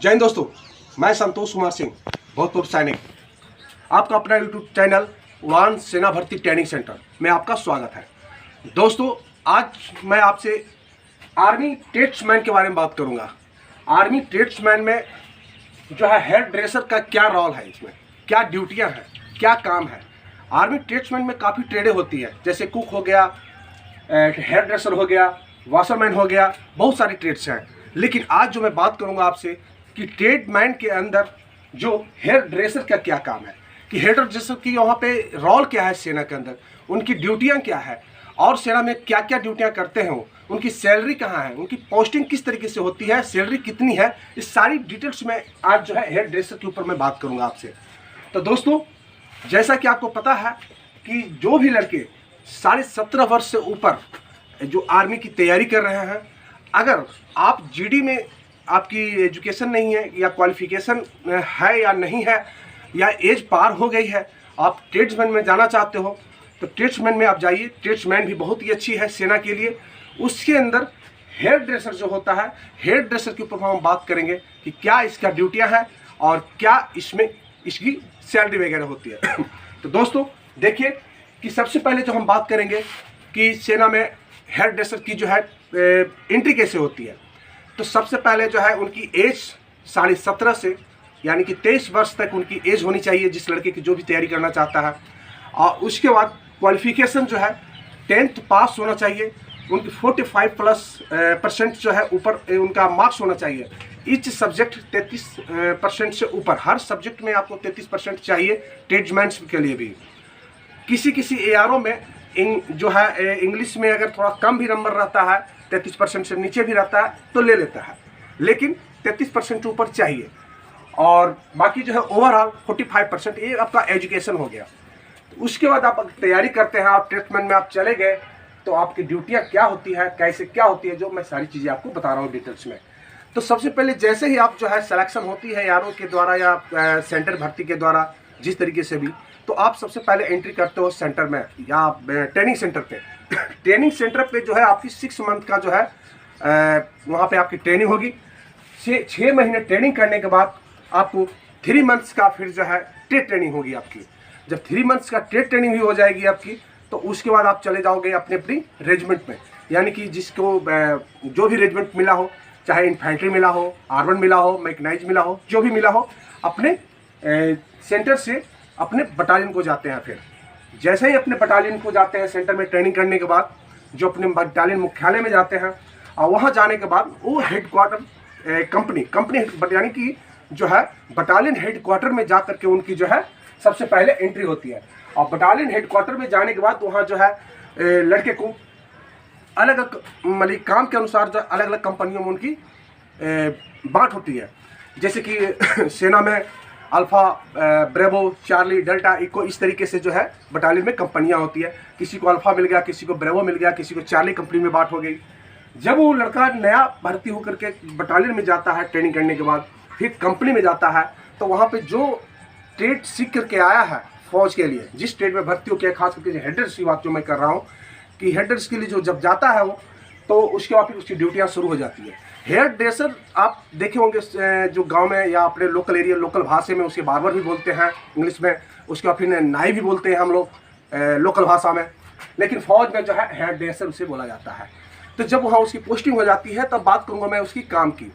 जय हिंद दोस्तों, मैं संतोष कुमार सिंह, भूतपूर्व सैनिक। आपका अपना यूट्यूब चैनल उड़ान सेना भर्ती ट्रेनिंग सेंटर में आपका स्वागत है। दोस्तों, आज मैं आपसे आर्मी ट्रेड्समैन के बारे में बात करूंगा। आर्मी ट्रेड्समैन में जो है हेयर ड्रेसर का क्या रोल है, इसमें क्या ड्यूटियां हैं, क्या काम है। आर्मी ट्रेड्समैन में काफ़ी ट्रेडें होती हैं, जैसे कुक हो गया, हेयर ड्रेसर हो गया, वॉशरमैन हो गया, बहुत सारी ट्रेड्स हैं। लेकिन आज जो मैं बात करूंगा आपसे कि ट्रेडमैन के अंदर जो हेयर ड्रेसर का क्या काम है, कि हेयर ड्रेसर की वहाँ पे रोल क्या है सेना के अंदर, उनकी ड्यूटियाँ क्या है और सेना में क्या क्या ड्यूटियाँ करते हैं वो, उनकी सैलरी कहाँ है, उनकी पोस्टिंग किस तरीके से होती है, सैलरी कितनी है, इस सारी डिटेल्स में आज जो है हेयर ड्रेसर के ऊपर मैं बात करूँगा आपसे। तो दोस्तों, जैसा कि आपको पता है कि जो भी लड़के 17.5 वर्ष से ऊपर जो आर्मी की तैयारी कर रहे हैं, अगर आप जीडी में आपकी एजुकेशन नहीं है या क्वालिफिकेशन है या नहीं है या एज पार हो गई है, आप ट्रेड्समैन में जाना चाहते हो तो ट्रेड्समैन में आप जाइए। ट्रेड्समैन भी बहुत ही अच्छी है सेना के लिए। उसके अंदर हेयर ड्रेसर जो होता है, हेयर ड्रेसर के ऊपर हम बात करेंगे कि क्या इसका ड्यूटियां हैं और क्या इसमें इसकी सैलरी वगैरह होती है। तो दोस्तों देखिए कि सबसे पहले जो हम बात करेंगे कि सेना में हेयर ड्रेसर की जो है एंट्री कैसे होती है। तो सबसे पहले जो है उनकी एज 17.5 से यानी कि 23 वर्ष तक उनकी एज होनी चाहिए, जिस लड़के की जो भी तैयारी करना चाहता है। और उसके बाद क्वालिफिकेशन जो है 10th पास होना चाहिए, उनकी 45% जो है ऊपर उनका मार्क्स होना चाहिए। ईच सब्जेक्ट 33% से ऊपर, हर सब्जेक्ट में आपको 33% चाहिए। ट्रेड्समैन के लिए भी किसी किसी एआरओ में जो है इंग्लिश में अगर थोड़ा कम भी नंबर रहता है, 33% से नीचे भी रहता है तो ले लेता है, लेकिन 33% ऊपर चाहिए। और बाकी जो है ओवरऑल 45%, ये आपका एजुकेशन हो गया। तो उसके बाद आप तैयारी करते हैं, आप ट्रेड्समैन में आप चले गए तो आपकी ड्यूटियाँ क्या होती है, कैसे क्या होती है, जो मैं सारी चीज़ें आपको बता रहा हूँ डिटेल्स में। तो सबसे पहले जैसे ही आप जो है सिलेक्शन होती है यारों के द्वारा या सेंटर भर्ती के द्वारा, जिस तरीके से भी, तो आप सबसे पहले एंट्री करते हो सेंटर में या ट्रेनिंग सेंटर पे। ट्रेनिंग सेंटर पे जो है आपकी 6 मंथ का जो है वहाँ पे आपकी ट्रेनिंग होगी। 6 महीने ट्रेनिंग करने के बाद आपको 3 मंथ्स का फिर जो है ट्रेड ट्रेनिंग होगी आपकी। जब 3 मंथ्स का ट्रेड ट्रेनिंग भी हो जाएगी आपकी, तो उसके बाद आप चले जाओगे अपने अपनी रेजिमेंट में, यानी कि जिसको जो भी रेजिमेंट मिला हो, चाहे इन्फेंट्री मिला हो, आर्मर मिला हो, मैकेनाइज मिला हो, जो भी मिला हो, अपने सेंटर से अपने बटालियन को जाते हैं। फिर जैसे ही अपने बटालियन को जाते हैं सेंटर में ट्रेनिंग करने के बाद, जो अपने बटालियन मुख्यालय में जाते हैं, और वहाँ जाने के बाद वो हेडक्वार्टर कंपनी यानी कि जो है बटालियन हेडक्वार्टर में जा करके उनकी जो है सबसे पहले एंट्री होती है। और बटालियन हेडक्वार्टर में जाने के बाद वहाँ जो है लड़के को अलग अलग मतलब काम के अनुसार जो अलग अलग कंपनियों में उनकी बांट होती है। जैसे कि सेना में alpha, bravo, charlie, delta, echo, इस तरीके से जो है बटालियन में कंपनियां होती है। किसी को अल्फा मिल गया, किसी को ब्रेवो मिल गया, किसी को चार्ली कंपनी में बांट हो गई। जब वो लड़का नया भर्ती होकर के बटालियन में जाता है ट्रेनिंग करने के बाद, फिर कंपनी में जाता है, तो वहाँ पे जो ट्रेड सीख करके आया है फौज के लिए, जिस ट्रेड में भर्ती हो किया, खास करके हेडर्स की बात जो मैं कर रहा हूँ कि हेडर्स के लिए जो जब जाता है वो, तो उसके बाद फिर उसकी ड्यूटियाँ शुरू हो जाती है। हेयर ड्रेसर आप देखे होंगे जो गांव में या अपने लोकल एरिया, लोकल भाषा में उसके बार्बर भी बोलते हैं इंग्लिश में, उसके बाद फिर नाई भी बोलते हैं हम लोग लोकल भाषा में, लेकिन फौज में जो है हेयर ड्रेसर उसे बोला जाता है। तो जब वहाँ उसकी पोस्टिंग हो जाती है तब बात करूँगा मैं उसकी काम की।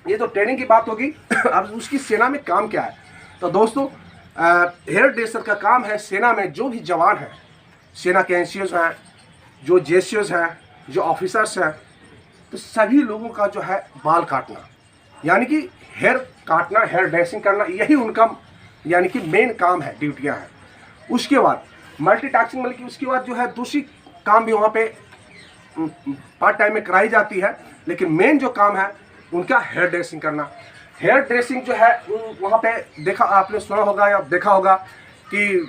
ये तो ट्रेनिंग की बात होगी। अब उसकी सेना में काम क्या है, तो दोस्तों हेयर ड्रेसर का काम है, सेना में जो भी जवान हैं, सेना के एनसीओज हैं, जो जेसीओज हैं, जो ऑफिसर्स हैं, तो सभी लोगों का जो है बाल काटना, यानी कि हेयर काटना, हेयर ड्रेसिंग करना, यही उनका यानी कि मेन काम है, ड्यूटियां हैं। उसके बाद मल्टीटास्किंग मतलब कि उसके बाद जो है दूसरी काम भी वहाँ पे पार्ट टाइम में कराई जाती है, लेकिन मेन जो काम है उनका हेयर ड्रेसिंग करना। हेयर ड्रेसिंग जो है वहाँ पे देखा, आपने सुना होगा या देखा होगा कि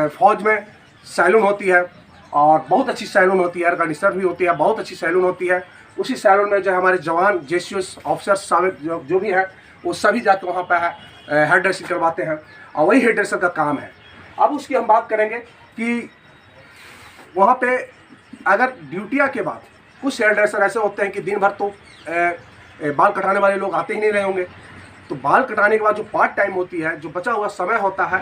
फौज में सैलून होती है, और बहुत अच्छी सैलून होती है, एयर कंडीशनर भी होती है, बहुत अच्छी सैलून होती है। उसी सैलून में जो है हमारे जवान, जेसीओस, ऑफिसर्स, साबिक जो भी है, वो सभी जाके वहाँ पे है हेयर ड्रेसिंग करवाते हैं, और वही हेयर ड्रेसर का काम है। अब उसकी हम बात करेंगे कि वहाँ पे अगर ड्यूटियाँ के बाद कुछ हेयर ड्रेसर ऐसे होते हैं कि दिन भर तो बाल कटाने वाले लोग आते ही नहीं रहे होंगे। तो बाल कटाने के बाद जो पार्ट टाइम होती है, जो बचा हुआ समय होता है,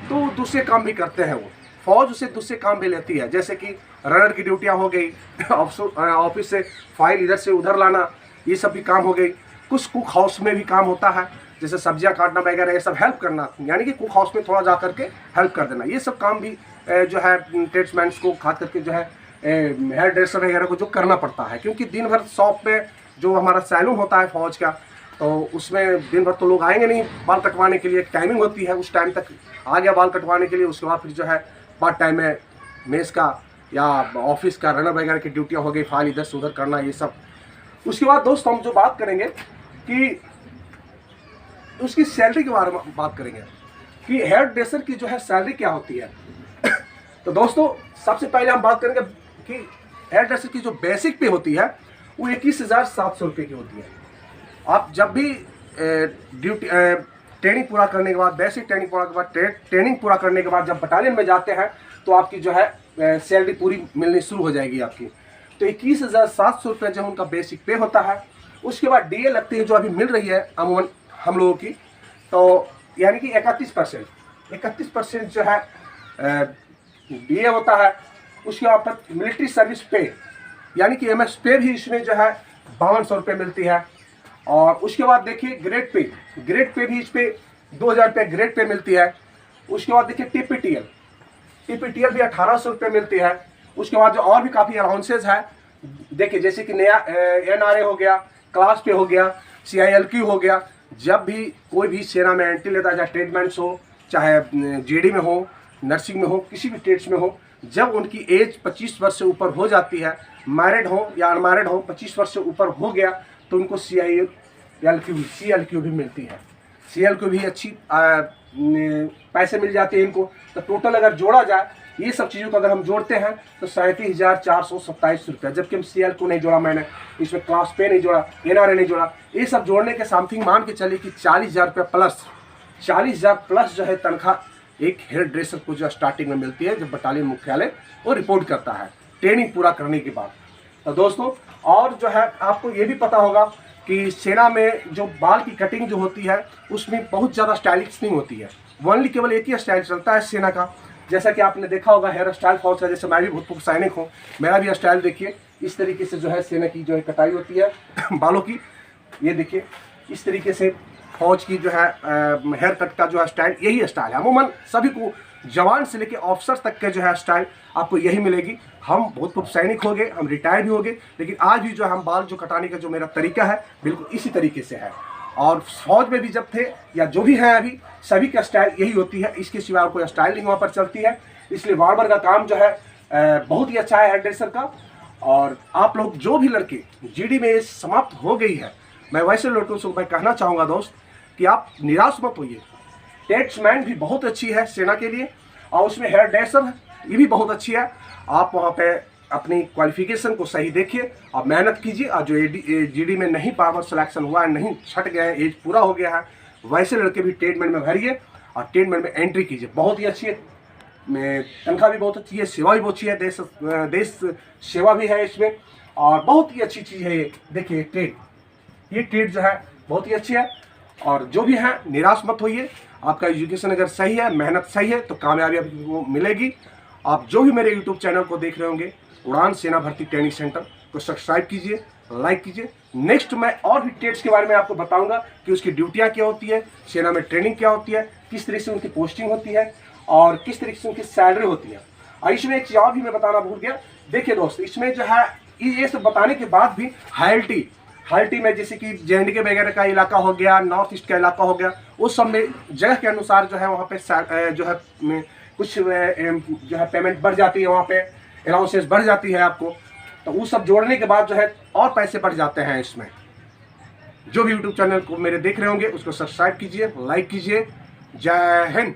तो दूसरे काम भी करते हैं वो। फौज उसे दूसरे काम भी लेती है, जैसे कि रनर की ड्यूटियाँ हो गई, ऑफिस से फाइल इधर से उधर लाना, ये सब भी काम हो गई। कुछ कुक हाउस में भी काम होता है, जैसे सब्जियां काटना वगैरह, ये सब हेल्प करना, यानी कि कुक हाउस में थोड़ा जा करके हेल्प कर देना। ये सब काम भी जो है ट्रेड्समैन को खास करके जो है हेयर ड्रेसर वगैरह को जो करना पड़ता है, क्योंकि दिन भर शॉप पे जो हमारा सैलून होता है फौज का, तो उसमें दिन भर तो लोग आएंगे नहीं बाल कटवाने के लिए। टाइमिंग होती है, उस टाइम तक आ गया बाल कटवाने के लिए, उसके बाद फिर जो है पार्ट टाइम में मेस का या ऑफिस का रनर वगैरह की ड्यूटियाँ हो गई, फाइल इधर से उधर करना, ये सब। उसके बाद दोस्त हम जो बात करेंगे कि उसकी सैलरी के बारे में बात करेंगे कि हेयर ड्रेसर की जो है सैलरी क्या होती है। तो दोस्तों सबसे पहले हम बात करेंगे कि हेयर ड्रेसर की जो बेसिक पे होती है वो 21,700 रुपये की होती है। आप जब भी ड्यूटी ट्रेनिंग पूरा करने के बाद, बेसिक ट्रेनिंग पूरा के बाद, ट्रेनिंग पूरा करने के बाद जब बटालियन में जाते हैं तो आपकी जो है सैलरी पूरी मिलनी शुरू हो जाएगी आपकी। तो 21,700 रुपये जो उनका बेसिक पे होता है। उसके बाद डीए लगती है जो अभी मिल रही है अमूमन हम लोगों की, तो यानी कि 31% जो है डीए होता है। उसके बाद मिलिट्री सर्विस पे यानी कि एमएस पे भी इसमें जो है 5200 रुपये मिलती है। और उसके बाद देखिए ग्रेड पे भी इस पे 2000 रुपये ग्रेड पे मिलती है। उसके बाद देखिए टीपीटीएल भी 1800 रुपये मिलती है। उसके बाद जो और भी काफ़ी अलाउंसेज है, देखिए जैसे कि नया एनआरए हो गया, क्लास पे हो गया, सीआईएलक्यू हो गया। जब भी कोई भी सेना में एंट्री लेता है, चाहे ट्रेडमैन्स हो, चाहे जीडी में हो, नर्सिंग में हो, किसी भी ट्रेड्स में हो, जब उनकी एज 25 वर्ष से ऊपर हो जाती है, मैरिड हो या अनमैरिड हो, 25 वर्ष से ऊपर हो गया तो उनको सीएलक्यू भी मिलती है। सीएलक्यू भी अच्छी पैसे मिल जाते हैं इनको। तो टोटल अगर जोड़ा जाए ये सब चीज़ों को अगर हम जोड़ते हैं तो 37,427 रुपये, जबकि हम सीएलक्यू नहीं जोड़ा, मैंने इसमें क्लास पे नहीं जोड़ा, एनआरए नहीं जोड़ा, ये सब जोड़ने के समथिंग मान के चलिए कि 40,000 रुपये प्लस, 40,000 प्लस जो है तनख्वाह एक हेयर ड्रेसर को जो स्टार्टिंग में मिलती है जब बटालियन मुख्यालय वो रिपोर्ट करता है ट्रेनिंग पूरा करने के बाद। तो दोस्तों और जो है आपको ये भी पता होगा कि सेना में जो बाल की कटिंग जो होती है उसमें बहुत ज़्यादा स्टाइलिश नहीं होती है। ओनली केवल एक ही स्टाइल चलता है सेना का, जैसा कि आपने देखा होगा हेयर स्टाइल फौज का। जैसे मैं भी भूतपूर्व सैनिक हूँ, मेरा भी स्टाइल देखिए इस तरीके से जो है सेना की जो है कटाई होती है बालों की। ये देखिए इस तरीके से फौज की जो है हेयर कट का जो है स्टाइल, यही स्टाइल है। अमूमन सभी को जवान से लेकर ऑफिसर तक के जो है स्टाइल आपको यही मिलेगी। हम भूतपूर्व सैनिक हो गए, हम रिटायर भी हो गए, लेकिन आज भी जो हम बाल जो कटाने का जो मेरा तरीका है बिल्कुल इसी तरीके से है। और फौज में भी जब थे या जो भी हैं अभी, सभी का स्टाइल यही होती है, इसके सिवा कोई स्टाइलिंग वहाँ पर चलती है। इसलिए बार्बर का काम जो है बहुत ही अच्छा है हेयर ड्रेसर का। और आप लोग जो भी लड़के जीडी में समाप्त हो गई है, मैं वैसे लड़कों से मैं कहना चाहूँगा दोस्त कि आप निराश मत होइए। ट्रेड्समैन भी बहुत अच्छी है सेना के लिए, और उसमें हेयर ड्रेसर ये भी बहुत अच्छी है। आप वहाँ पे अपनी क्वालिफिकेशन को सही देखिए और मेहनत कीजिए। और जो जीडी में नहीं बार्बर सिलेक्शन हुआ है, नहीं छट गए हैं, एज पूरा हो गया है, वैसे लड़के भी ट्रेडमेंट में भरिए और ट्रेडमेंट में एंट्री कीजिए। बहुत ही अच्छी है, तनख्वाह भी बहुत अच्छी है, सेवा भी बहुत अच्छी है, देश सेवा भी है इसमें, और बहुत ही अच्छी चीज़ है ये। देखिए ये ट्रेड जो है बहुत ही अच्छी है। और जो भी है निराश मत होइए, आपका एजुकेशन अगर सही है, मेहनत सही है तो कामयाबी आपको मिलेगी। आप जो भी मेरे यूट्यूब चैनल को देख रहे होंगे, उड़ान सेना भर्ती ट्रेनिंग सेंटर को सब्सक्राइब कीजिए, लाइक कीजिए। नेक्स्ट मैं और भी ट्रेड्स के बारे में आपको बताऊंगा कि उसकी ड्यूटियाँ क्या होती है, सेना में ट्रेनिंग क्या होती है, किस तरीके से उनकी पोस्टिंग होती है और किस तरीके से उनकी सैलरी होती है। और इसमें एक चीज़ और भी मैं बताना भूल गया। देखिए दोस्त, इसमें जो है ये सब बताने के बाद भी हाईटी में जैसे कि जेएंडके वगैरह का इलाका हो गया, नॉर्थ ईस्ट का इलाका हो गया, उस सब में जगह के अनुसार जो है वहाँ पे जो है कुछ जो है पेमेंट बढ़ जाती है, वहाँ पे अलाउंसेस बढ़ जाती है आपको। तो वो सब जोड़ने के बाद जो है और पैसे बढ़ जाते हैं इसमें। जो भी यूट्यूब चैनल को मेरे देख रहे होंगे उसको सब्सक्राइब कीजिए, लाइक कीजिए। जय हिंद।